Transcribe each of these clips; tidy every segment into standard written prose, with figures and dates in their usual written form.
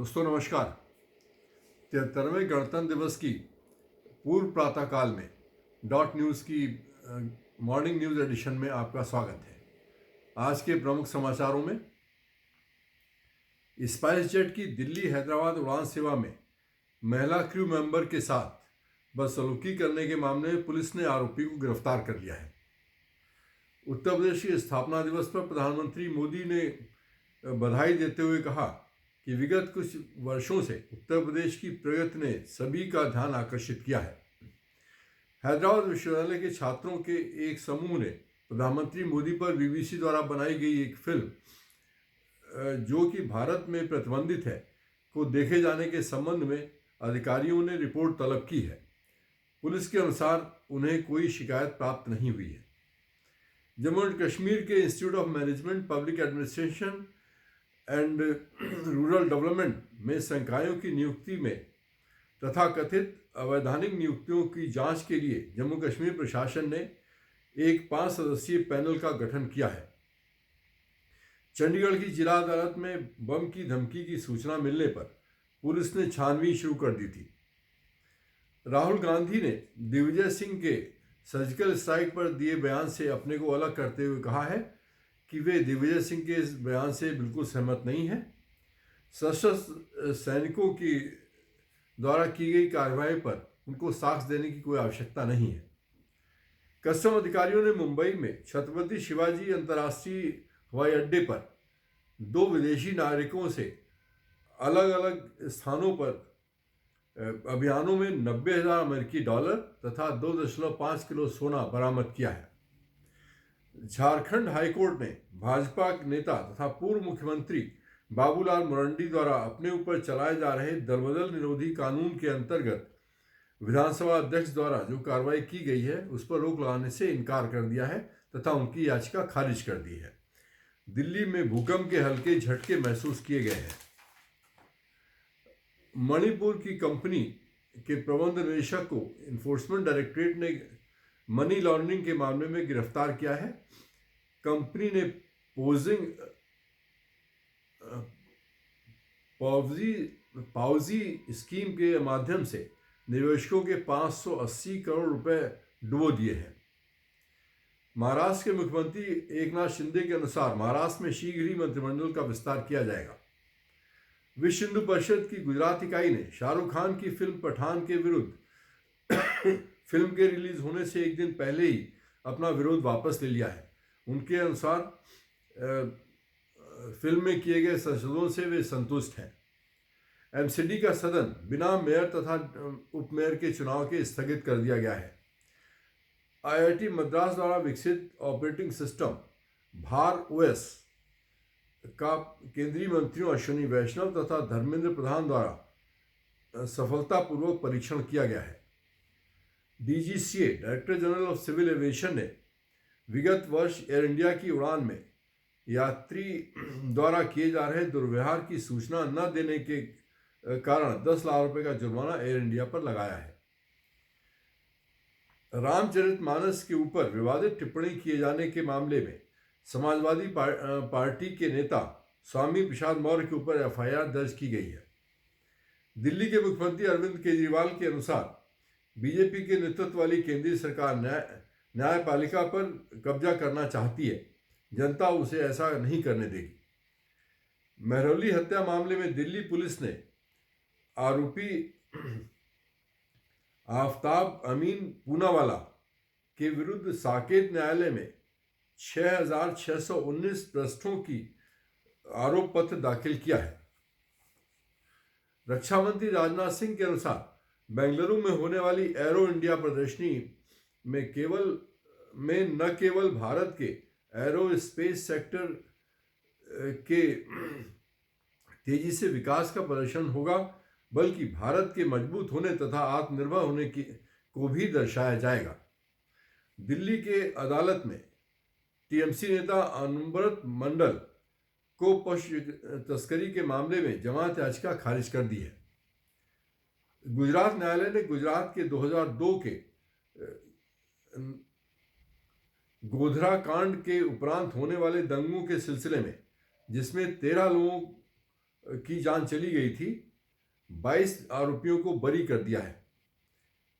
दोस्तों नमस्कार। 73वें गणतंत्र दिवस की पूर्व प्रातःकाल में डॉट न्यूज़ की मॉर्निंग न्यूज़ एडिशन में आपका स्वागत है। आज के प्रमुख समाचारों में स्पाइस जेट की दिल्ली हैदराबाद उड़ान सेवा में महिला क्रू मेंबर के साथ बदसलूकी करने के मामले में पुलिस ने आरोपी को गिरफ्तार कर लिया है। उत्तर प्रदेश के स्थापना दिवस पर प्रधानमंत्री मोदी ने बधाई देते हुए कहा कि विगत कुछ वर्षों से उत्तर प्रदेश की प्रगति ने सभी का ध्यान आकर्षित किया है। हैदराबाद विश्वविद्यालय के छात्रों के एक समूह ने प्रधानमंत्री मोदी पर बीबीसी द्वारा बनाई गई एक फिल्म जो कि भारत में प्रतिबंधित है को देखे जाने के संबंध में अधिकारियों ने रिपोर्ट तलब की है। पुलिस के अनुसार उन्हें कोई शिकायत प्राप्त नहीं हुई है। जम्मू एंड कश्मीर के institute of management public administration and rural development में संकायों की नियुक्ति में तथा कथित अवैधानिक नियुक्तियों की जांच के लिए जम्मू कश्मीर प्रशासन ने एक 5 सदस्यीय पैनल का गठन किया है। चंडीगढ़ की जिला अदालत में बम की धमकी की सूचना मिलने पर पुलिस ने छानबीन शुरू कर दी थी। राहुल गांधी ने दिग्विजय सिंह के सर्जिकल स्ट्राइक पर दिए बयान से अपने को अलग करते हुए कहा है कि वे दिग्विजय सिंह के इस बयान से बिल्कुल सहमत नहीं हैं। सशस्त्र सैनिकों की द्वारा की गई कार्रवाई पर उनको साक्ष्य देने की कोई आवश्यकता नहीं है। कस्टम अधिकारियों ने मुंबई में छत्रपति शिवाजी अंतर्राष्ट्रीय हवाई अड्डे पर 2 विदेशी नागरिकों से अलग अलग स्थानों पर अभियानों में $90,000 अमेरिकी तथा 2.5 किलो सोना बरामद किया है। झारखंड हाईकोर्ट ने भाजपा नेता तथा पूर्व मुख्यमंत्री बाबूलाल मरांडी द्वारा अपने ऊपर चलाए जा रहे दलबदल निरोधी कानून के अंतर्गत विधानसभा अध्यक्ष द्वारा जो कार्रवाई की गई है उस पर रोक लगाने से इनकार कर दिया है तथा उनकी याचिका खारिज कर दी है। दिल्ली में भूकंप के हल्के झटके महसूस किए गए हैं। मणिपुर की कंपनी के प्रबंध निदेशक को इन्फोर्समेंट डायरेक्टरेट ने मनी लॉन्ड्रिंग के मामले में गिरफ्तार किया है। कंपनी ने पाउजी स्कीम के माध्यम से निवेशकों के 580 करोड़ रुपए डुबो दिए हैं। महाराष्ट्र के मुख्यमंत्री एकनाथ शिंदे के अनुसार महाराष्ट्र में शीघ्र ही मंत्रिमंडल का विस्तार किया जाएगा। विश्व हिंदू परिषद की गुजरात इकाई ने शाहरुख खान की फिल्म पठान के विरुद्ध फिल्म के रिलीज होने से एक दिन पहले ही अपना विरोध वापस ले लिया है। उनके अनुसार फिल्म में किए गए संशोधनों से वे संतुष्ट हैं। एमसीडी का सदन बिना मेयर तथा उपमेयर के चुनाव के स्थगित कर दिया गया है। आईआईटी मद्रास द्वारा विकसित ऑपरेटिंग सिस्टम भार ओएस का केंद्रीय मंत्रियों अश्विनी वैष्णव तथा धर्मेंद्र प्रधान द्वारा सफलतापूर्वक परीक्षण किया गया है। DGCA director general of civil aviation ने विगत वर्ष एयर इंडिया की उड़ान में यात्री द्वारा किए जा रहे दुर्व्यवहार की सूचना न देने के कारण 10 लाख रुपए का जुर्माना एयर इंडिया पर लगाया है। रामचरितमानस के ऊपर विवादित टिप्पणी किए जाने के मामले में समाजवादी पार्टी के नेता स्वामी प्रसाद मौर्य के ऊपर एफआईआर दर्ज की गई है। दिल्ली के मुख्यमंत्री अरविंद केजरीवाल के अनुसार बीजेपी के नेतृत्व वाली केंद्रीय सरकार न्यायपालिका पर कब्जा करना चाहती है। जनता उसे ऐसा नहीं करने देगी। महरौली हत्या मामले में दिल्ली पुलिस ने आरोपी आफ्ताब अमीन पूनावाला के विरुद्ध साकेत न्यायालय में 6,619 पृष्ठों की आरोप पत्र दाखिल किया है। रक्षा मंत्री राजनाथ सिंह के अनुसार बेंगलुरु में होने वाली एरो इंडिया प्रदर्शनी में न केवल भारत के एरो स्पेस सेक्टर के तेजी से विकास का प्रदर्शन होगा बल्कि भारत के मजबूत होने तथा आत्मनिर्भर होने को भी दर्शाया जाएगा। दिल्ली के अदालत में टीएमसी नेता अनुव्रत मंडल को पशु तस्करी के मामले में जमानत याचिका खारिज कर दी है। गुजरात न्यायालय ने गुजरात के 2002 के गोधरा कांड के उपरांत होने वाले दंगों के सिलसिले में जिसमें 13 लोगों की जान चली गई थी, 22 आरोपियों को बरी कर दिया है।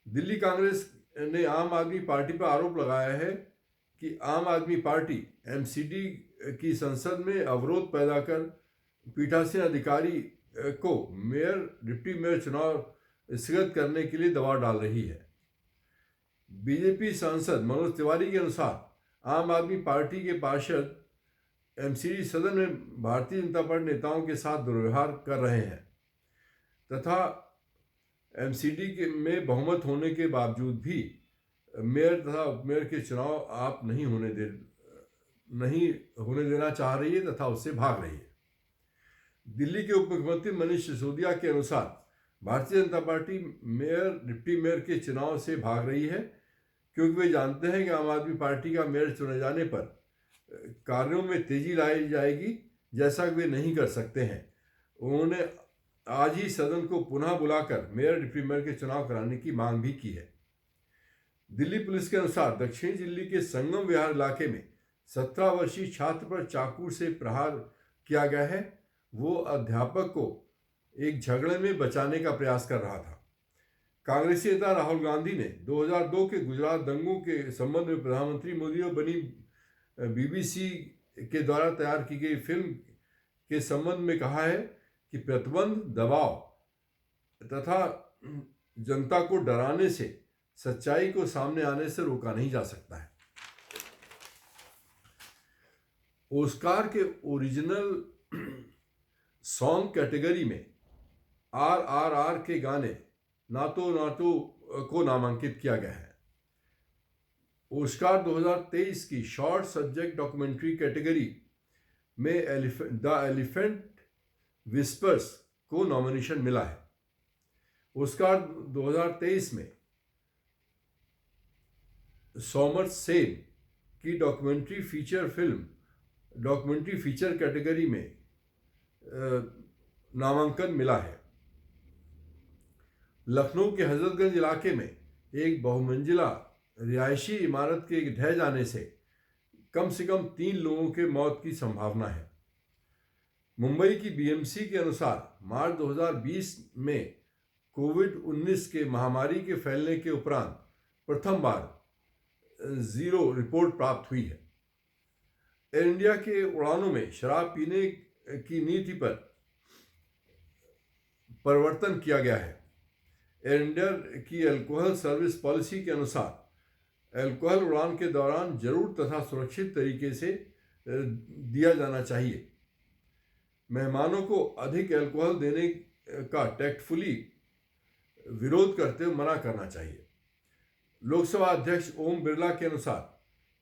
दिल्ली कांग्रेस ने आम आदमी पार्टी पर आरोप लगाया है कि आम आदमी पार्टी एमसीडी की संसद में अवरोध पैदा कर पीठासीन अधिकारी को मेयर डिप्टी मेयर चुनाव स्थगित करने के लिए दबाव डाल रही है। बीजेपी सांसद मनोज तिवारी के अनुसार आम आदमी पार्टी के पार्षद एमसीडी सदन में भारतीय जनता पार्टी नेताओं के साथ दुर्व्यवहार कर रहे हैं तथा एमसीडी के में बहुमत होने के बावजूद भी मेयर तथा उपमेयर के चुनाव आप नहीं होने देना चाह रही है तथा उससे भाग रही है। दिल्ली के उप मुख्यमंत्री मनीष सिसोदिया के अनुसार Bharatiya Janata party mayor deputy mayor के चुनाव से भाग रही है क्योंकि वे जानते हैं कि आम आदमी पार्टी का मेयर चुने जाने पर कार्यों में तेजी लाई जाएगी, जैसा कि वे नहीं कर सकते हैं। उन्होंने आज ही सदन को पुनः बुलाकर मेयर डिप्टी मेयर के चुनाव कराने की मांग भी की है। दिल्ली पुलिस के अनुसार दक्षिणी दिल्ली के संगम विहार इलाके में 17 वर्षीय छात्र पर चाकू से प्रहार किया गया है। वो अध्यापक को एक झगड़े में बचाने का प्रयास कर रहा था। कांग्रेसी नेता राहुल गांधी ने 2002 के गुजरात दंगों के संबंध में प्रधानमंत्री मोदी और बनी बीबीसी के द्वारा तैयार की गई फिल्म के संबंध में कहा है कि प्रतिबंध, दबाव तथा जनता को डराने से सच्चाई को सामने आने से रोका नहीं जा सकता है। ऑस्कार के ओरिजिनल सॉन्ग कैटेगरी में RRR के गाने नातो नातो को नामांकित किया गया है। ऑस्कार 2023 की शॉर्ट सब्जेक्ट डॉक्यूमेंट्री कैटेगरी में द एलिफेंट विस्पर्स को नॉमिनेशन मिला है। ऑस्कार 2023 में सोमरसेट की डॉक्यूमेंट्री फीचर कैटेगरी में नामांकन मिला है। लखनऊ के हजरतगंज इलाके में एक बहुमंजिला रिहायशी इमारत के ढह जाने से कम 3 लोगों के मौत की संभावना है। मुंबई की बीएमसी के अनुसार मार्च 2020 में कोविड-19 के महामारी के फैलने के उपरांत प्रथम बार 0 रिपोर्ट प्राप्त हुई है। एयर इंडिया के उड़ानों में शराब पीने की नीति पर परिवर्तन किया गया है। एयर इंडिया की अल्कोहल सर्विस पॉलिसी के अनुसार अल्कोहल उड़ान के दौरान जरूर तथा सुरक्षित तरीके से दिया जाना चाहिए। मेहमानों को अधिक अल्कोहल देने का टैक्टफुली विरोध करते हुए मना करना चाहिए। लोकसभा अध्यक्ष ओम बिरला के अनुसार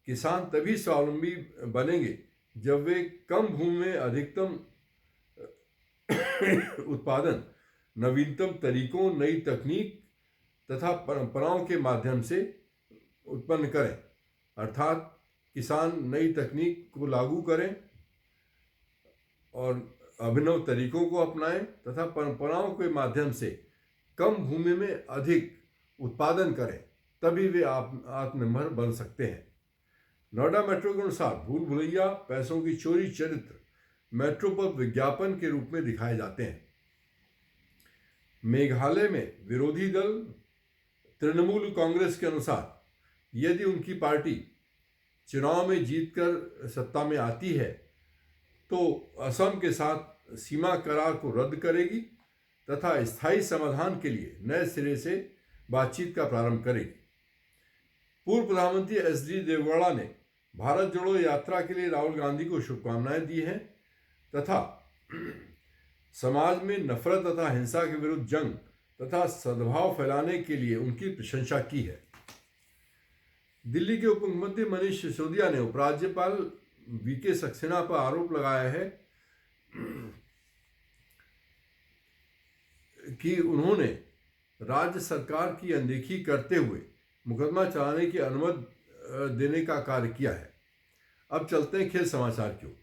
किसान तभी स्वावलंबी बनेंगे जब वे कम भूमि में अधिकतम उत्पादन, नवीनतम तरीकों, नई तकनीक तथा परंपराओं के माध्यम से उत्पन्न करें। अर्थात किसान नई तकनीक को लागू करें और अभिनव तरीकों को अपनाएं तथा परंपराओं के माध्यम से कम भूमि में अधिक उत्पादन करें, तभी वे आत्मनिर्भर बन सकते हैं। नोएडा मेट्रो के अनुसार भूल भुलैया, पैसों की चोरी चरित्र मेट्रो पर विज्ञापन के रूप में दिखाए जाते हैं। मेघालय में विरोधी दल तृणमूल कांग्रेस के अनुसार यदि उनकी पार्टी चुनाव में जीतकर सत्ता में आती है तो असम के साथ सीमा करार को रद्द करेगी तथा स्थायी समाधान के लिए नए सिरे से बातचीत का प्रारंभ करेगी। पूर्व प्रधानमंत्री एचडी देवेगौड़ा ने भारत जोड़ो यात्रा के लिए राहुल गांधी को शुभकामनाएं दी हैं तथा समाज में नफरत तथा हिंसा के विरुद्ध जंग तथा सद्भाव फैलाने के लिए उनकी प्रशंसा की है। दिल्ली के उप मुख्यमंत्री मनीष सिसोदिया ने उपराज्यपाल वीके सक्सेना पर आरोप लगाया है कि उन्होंने राज्य सरकार की अनदेखी करते हुए मुकदमा चलाने की अनुमति देने का कार्य किया है। अब चलते हैं खेल समाचार की ओर।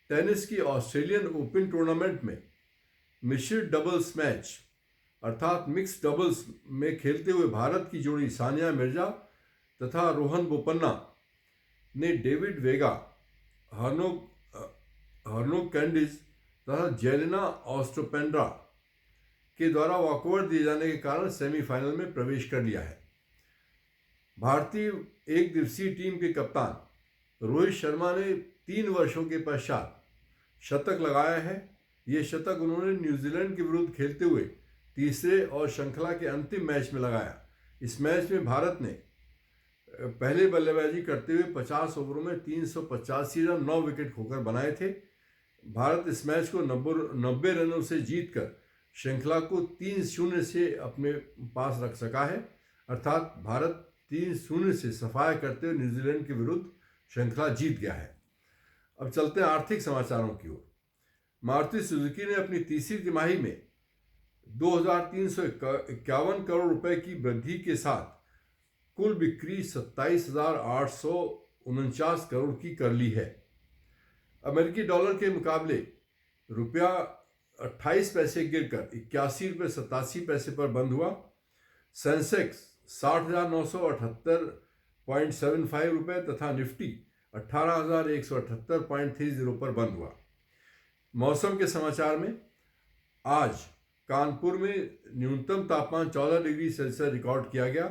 टेनिस की ऑस्ट्रेलियन ओपन टूर्नामेंट में मिश्रित डबल्स मैच अर्थात मिक्स डबल्स में खेलते हुए भारत की जोड़ी सानिया मिर्जा तथा रोहन बोपन्ना ने डेविड वेगा, हर्नो कैंडिस तथा जेलेना ऑस्ट्रोपेंड्रा के द्वारा वॉकओवर दिए जाने के कारण सेमीफाइनल में प्रवेश कर लिया है। भारतीय एक दिवसीय टीम के कप्तान रोहित शर्मा ने 3 वर्षों के पश्चात शतक लगाया है। ये शतक उन्होंने न्यूजीलैंड के विरुद्ध खेलते हुए तीसरे और श्रृंखला के अंतिम मैच में लगाया। इस मैच में भारत ने पहले बल्लेबाजी करते हुए 50 ओवरों में 385 रन 9 विकेट खोकर बनाए थे। भारत इस मैच को 90 रनों से जीतकर श्रृंखला को 3-0 से अपने पास रख सका है। अर्थात भारत 3-0 से सफाया करते हुए न्यूजीलैंड के विरुद्ध श्रृंखला जीत गया है। अब चलते हैं आर्थिक समाचारों की ओर। मारुति सुजुकी ने अपनी तीसरी तिमाही में 2,351 करोड़ रुपए की वृद्धि के साथ कुल बिक्री 27,849 करोड़ की कर ली है। अमेरिकी डॉलर के मुकाबले रुपया 28 पैसे गिरकर 81 रुपये 87 पैसे पर बंद हुआ। सेंसेक्स 60,978.75 रुपये तथा निफ्टी 18,178.30 पर बंद हुआ। मौसम के समाचार में आज कानपुर में न्यूनतम तापमान 14 डिग्री सेल्सियस रिकॉर्ड किया गया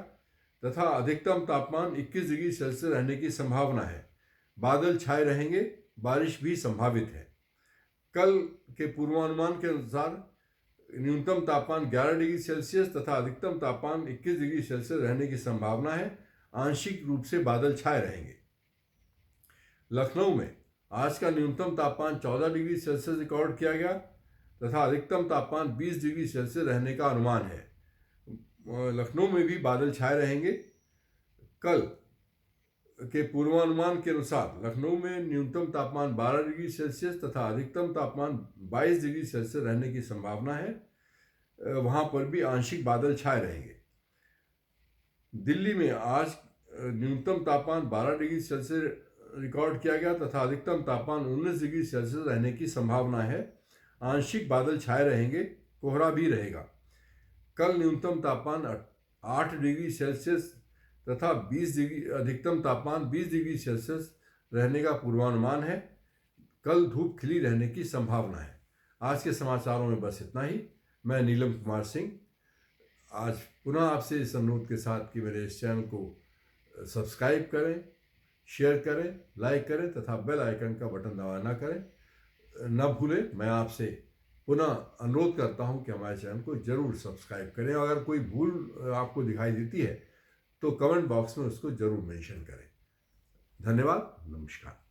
तथा अधिकतम तापमान 21 डिग्री सेल्सियस रहने की संभावना है। बादल छाए रहेंगे, बारिश भी संभावित है। कल के पूर्वानुमान के अनुसार न्यूनतम तापमान 11 डिग्री सेल्सियस तथा अधिकतम तापमान 21 डिग्री सेल्सियस रहने की संभावना है। आंशिक रूप से बादल छाए रहेंगे। लखनऊ में आज का न्यूनतम तापमान 14 डिग्री सेल्सियस रिकॉर्ड किया गया तथा अधिकतम तापमान 20 डिग्री सेल्सियस रहने का अनुमान है। लखनऊ में भी बादल छाए रहेंगे। कल के पूर्वानुमान के अनुसार लखनऊ में न्यूनतम तापमान 12 डिग्री सेल्सियस तथा अधिकतम तापमान 22 डिग्री सेल्सियस रहने की संभावना है। वहाँ पर भी आंशिक बादल छाए रहेंगे। दिल्ली में आज न्यूनतम तापमान 12 डिग्री सेल्सियस रिकॉर्ड किया गया तथा अधिकतम तापमान 19 डिग्री सेल्सियस रहने की संभावना है। आंशिक बादल छाए रहेंगे, कोहरा भी रहेगा। कल न्यूनतम तापमान 8 डिग्री सेल्सियस तथा अधिकतम तापमान 20 डिग्री सेल्सियस रहने का पूर्वानुमान है। कल धूप खिली रहने की संभावना है। आज के समाचारों में बस इतना ही। मैं नीलम कुमार सिंह आज पुनः आपसे इस अनुरोध के साथ कि मेरे इस चैनल को सब्सक्राइब करें, शेयर करें, लाइक करें तथा बेल आइकन का बटन दबाना न भूलें। मैं आपसे पुनः अनुरोध करता हूं कि हमारे चैनल को जरूर सब्सक्राइब करें। अगर कोई भूल आपको दिखाई देती है तो कमेंट बॉक्स में उसको जरूर मेंशन करें। धन्यवाद, नमस्कार।